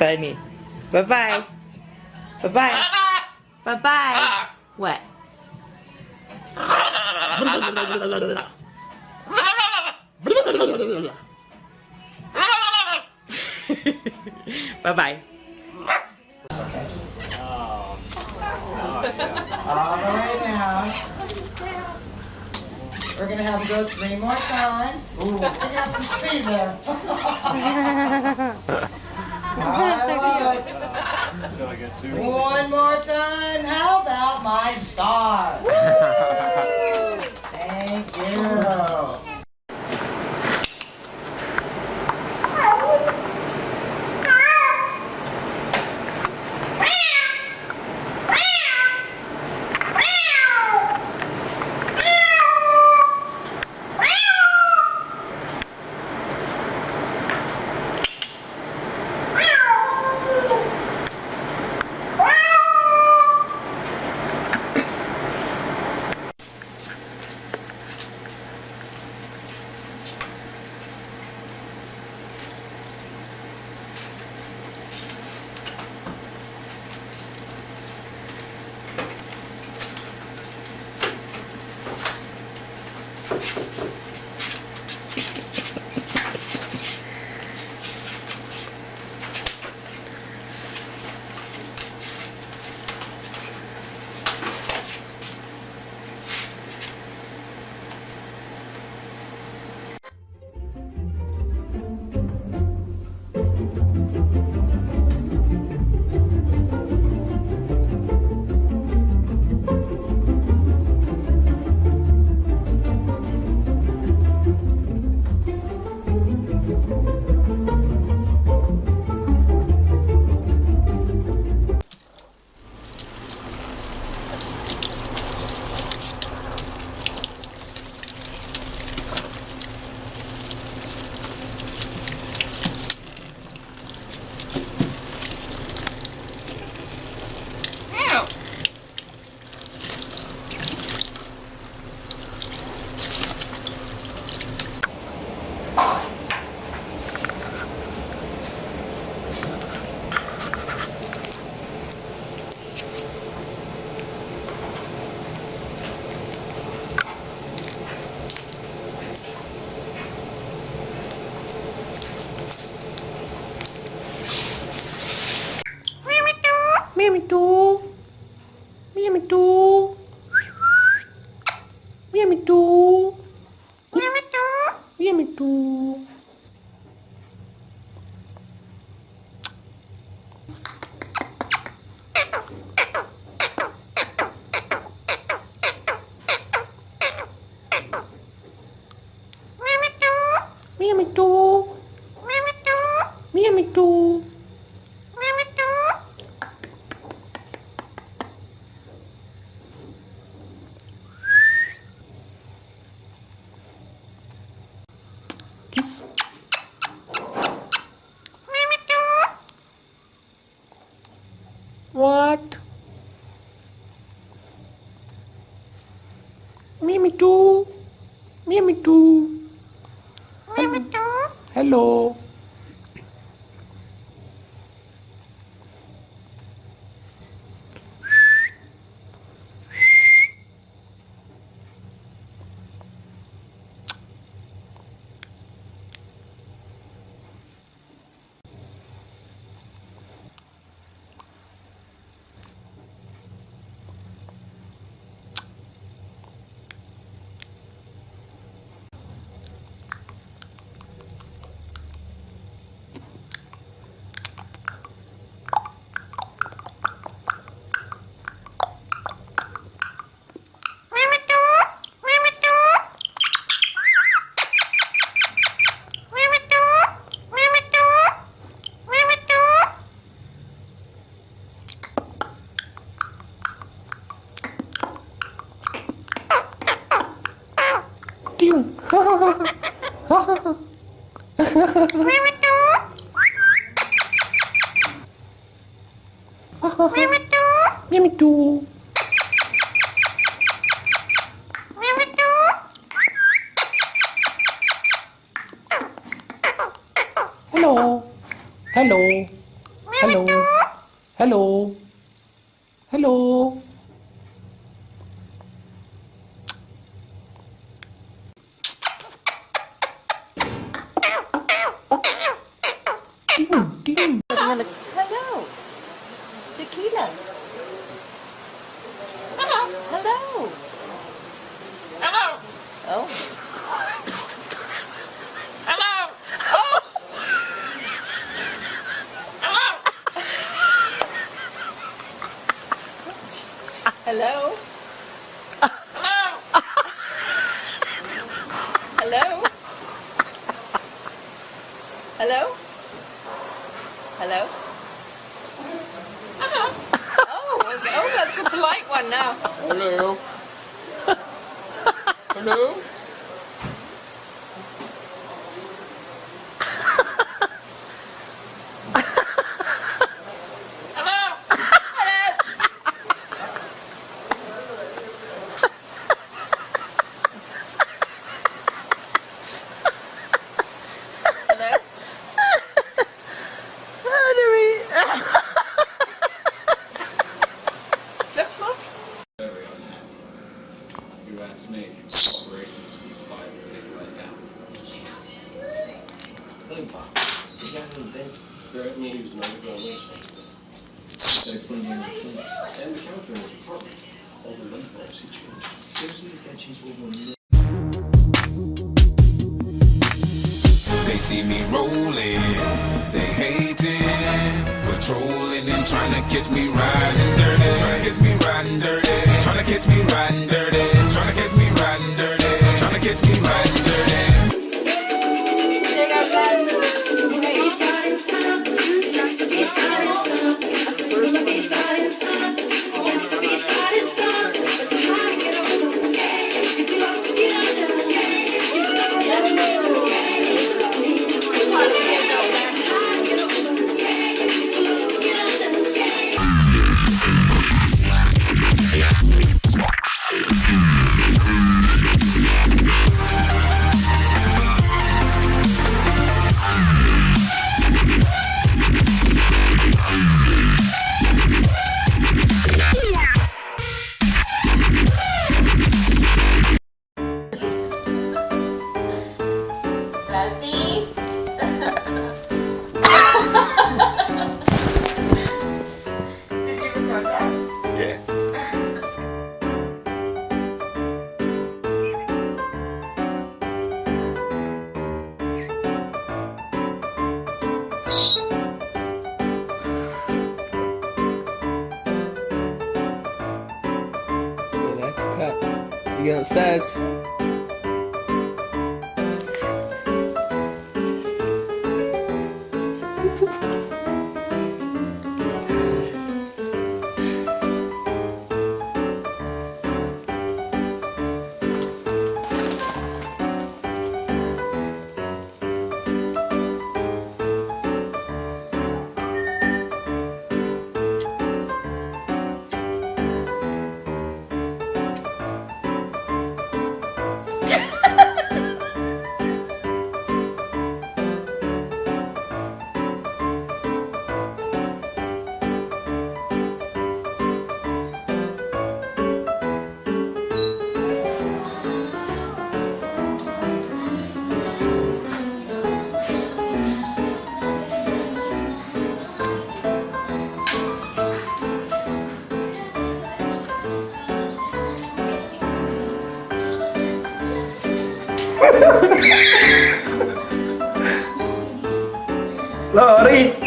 funny. Bye-bye. Bye-bye. Bye-bye. What? Bye-bye. All right now. We're going to have to go 3 more times. Ooh, we got some speed there. One more time. How about my star? Thank you. Mimi tu. Mimi tu. Mimi tu. Mimi tu. Mimi tu. Mimi tu. Mimi tu. Kiss. What? Mimi tu. Mimi tu. Hello. Mimi tu. Hello. Hello. Hello. Hello. Hello. Ding, ding. Hello. Tequila. Hello. Hello. Oh. Hello. Oh. Hello. Hello. Hello. Hello. Oh, okay. Oh, that's a polite one now. Hello. Hello. Hello. Flip flop. You asked me. Operations cease fire right now. Barrett needs no explanation. And the counter in his apartment. All the light bulbs he changed. Seriously, this guy changed over a million. They see me rolling, they hating, patrolling and trying to catch me riding dirty, trying to catch me riding dirty, trying to catch me riding dirty, trying to catch me riding dirty, trying to catch me riding dirty. Check out that. So that's cut. You get upstairs. Lori.